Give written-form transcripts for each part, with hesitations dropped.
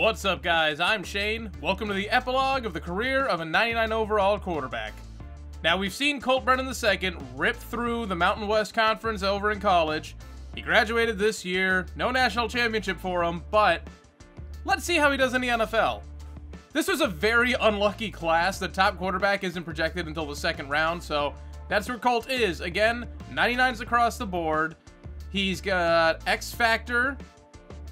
What's up, guys? I'm Shane. Welcome to the epilogue of the career of a 99 overall quarterback. Now, we've seen Colt Brennan II rip through the Mountain West Conference over in college. He graduated this year, no national championship for him, but let's see how he does in the NFL. This was a very unlucky class. The top quarterback isn't projected until the second round, so that's where Colt is. Again, 99s across the board. He's got X Factor,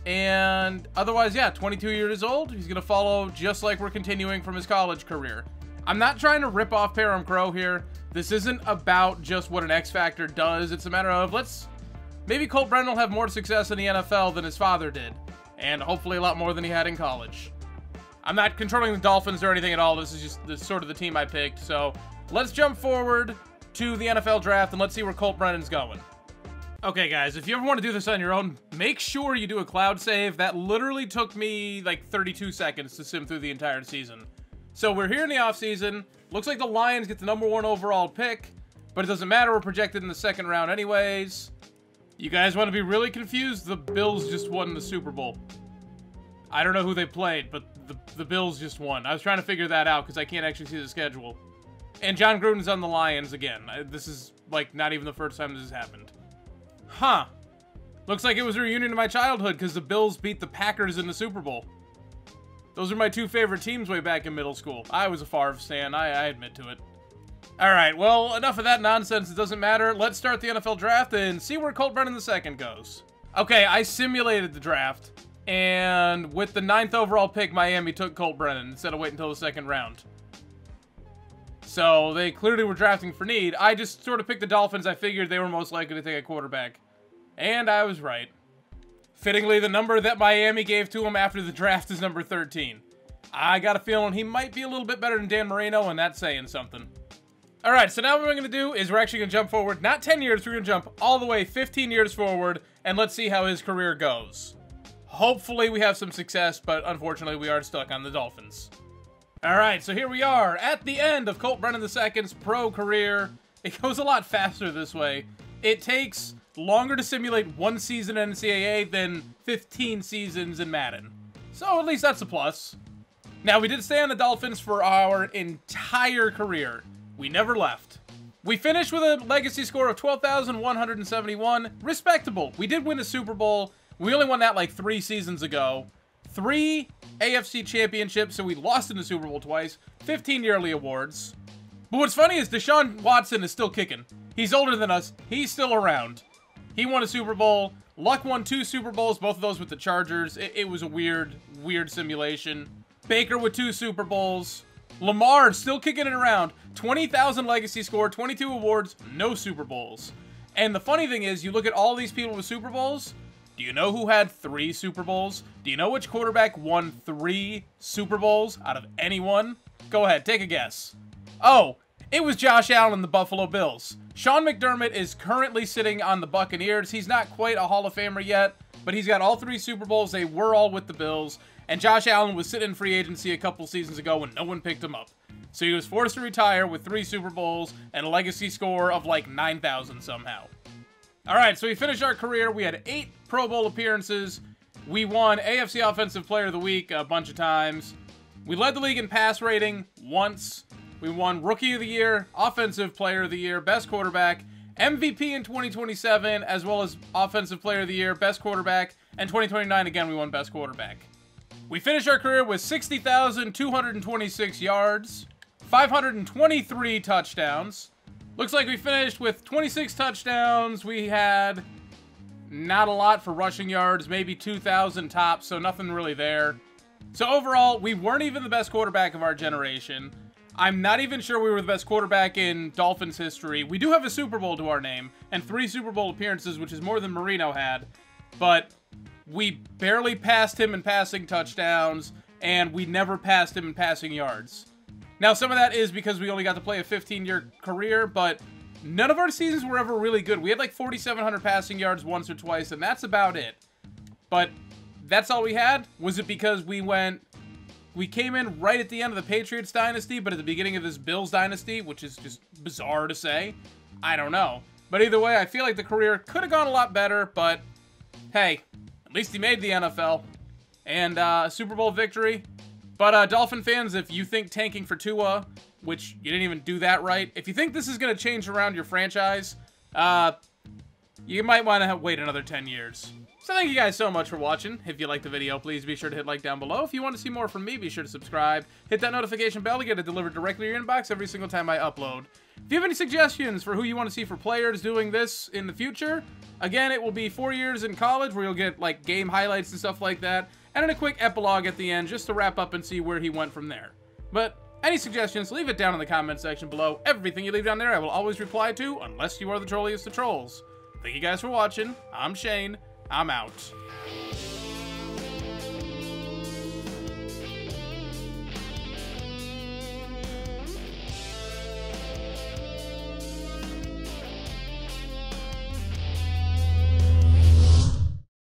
and otherwise, yeah, 22 years old. He's going to follow just like we're continuing from his college career. I'm not trying to rip off Parham Crow here. This isn't about just what an X Factor does. It's a matter of, maybe Colt Brennan will have more success in the NFL than his father did, and hopefully a lot more than he had in college. I'm not controlling the Dolphins or anything at all. This is just sort of the team I picked. So let's jump forward to the NFL draft and let's see where Colt Brennan's going. Okay, guys, if you ever want to do this on your own, make sure you do a cloud save. That literally took me like 32 seconds to sim through the entire season. So we're here in the offseason. Looks like the Lions get the #1 overall pick, but it doesn't matter. We're projected in the second round anyways. You guys want to be really confused? The Bills just won the Super Bowl. I don't know who they played, but the Bills just won. I was trying to figure that out because I can't actually see the schedule. And John Gruden's on the Lions again. This is, like, not even the first time this has happened. Huh. Looks like it was a reunion to my childhood because the Bills beat the Packers in the Super Bowl. Those are my two favorite teams way back in middle school. I was a Favre stan. I admit to it. Alright, well, enough of that nonsense. It doesn't matter. Let's start the NFL draft and see where Colt Brennan II goes. Okay, I simulated the draft. And with the 9th overall pick, Miami took Colt Brennan instead of waiting until the second round. So they clearly were drafting for need. I just sort of picked the Dolphins. I figured they were most likely to take a quarterback. And I was right. Fittingly, the number that Miami gave to him after the draft is number 13. I got a feeling he might be a little bit better than Dan Marino, and that's saying something. Alright, so now what we're going to do is we're actually going to jump forward. Not 10 years, we're going to jump all the way 15 years forward, and let's see how his career goes. Hopefully we have some success, but unfortunately we are stuck on the Dolphins. Alright, so here we are at the end of Colt Brennan II's pro career. It goes a lot faster this way. It takes longer to simulate one season in NCAA than 15 seasons in Madden. So at least that's a plus. Now, we did stay on the Dolphins for our entire career. We never left. We finished with a legacy score of 12,171. Respectable. We did win a Super Bowl. We only won that like 3 seasons ago. 3 AFC championships, so we lost in the Super Bowl twice. 15 yearly awards. But what's funny is Deshaun Watson is still kicking. He's older than us. He's still around. He won a Super Bowl. Luck won 2 Super Bowls, both of those with the Chargers. It was a weird simulation. Baker with 2 Super Bowls. Lamar still kicking it around. 20,000 legacy score, 22 awards, no Super Bowls. And the funny thing is, you look at all these people with Super Bowls. Do you know who had 3 Super Bowls? Do you know which quarterback won 3 Super Bowls out of anyone? Go ahead, take a guess. Oh, it was Josh Allen, the Buffalo Bills. Sean McDermott is currently sitting on the Buccaneers. He's not quite a Hall of Famer yet, but he's got all 3 Super Bowls. They were all with the Bills. And Josh Allen was sitting in free agency a couple seasons ago when no one picked him up. So he was forced to retire with 3 Super Bowls and a legacy score of like 9,000 somehow. Alright, so we finished our career. We had 8 Pro Bowl appearances. We won AFC Offensive Player of the Week a bunch of times. We led the league in pass rating once. We won Rookie of the Year, Offensive Player of the Year, Best Quarterback, MVP in 2027, as well as Offensive Player of the Year, Best Quarterback, and 2029 again we won Best Quarterback. We finished our career with 60,226 yards, 523 touchdowns. Looks like we finished with 26 touchdowns. We had not a lot for rushing yards, maybe 2,000 tops, so nothing really there. So overall, we weren't even the best quarterback of our generation. I'm not even sure we were the best quarterback in Dolphins history. We do have a Super Bowl to our name, and 3 Super Bowl appearances, which is more than Marino had. But we barely passed him in passing touchdowns, and we never passed him in passing yards. Now, some of that is because we only got to play a 15-year career, but none of our seasons were ever really good. We had like 4,700 passing yards once or twice, and that's about it. But that's all we had? Was it because we came in right at the end of the Patriots dynasty, but at the beginning of this Bills dynasty, which is just bizarre to say? I don't know. But either way, I feel like the career could have gone a lot better, but hey, at least he made the NFL. and a Super Bowl victory. But Dolphin fans, if you think tanking for Tua, which you didn't even do that right, if you think this is going to change around your franchise, you might want to wait another 10 years. So thank you guys so much for watching. If you liked the video, please be sure to hit like down below. If you want to see more from me, be sure to subscribe. Hit that notification bell to get it delivered directly to your inbox every single time I upload. If you have any suggestions for who you want to see for players doing this in the future, again, it will be 4 years in college where you'll get like game highlights and stuff like that, and then a quick epilogue at the end just to wrap up and see where he went from there. But any suggestions, leave it down in the comment section below. Everything you leave down there I will always reply to, unless you are the trolliest of trolls. Thank you guys for watching. I'm Shane. I'm out.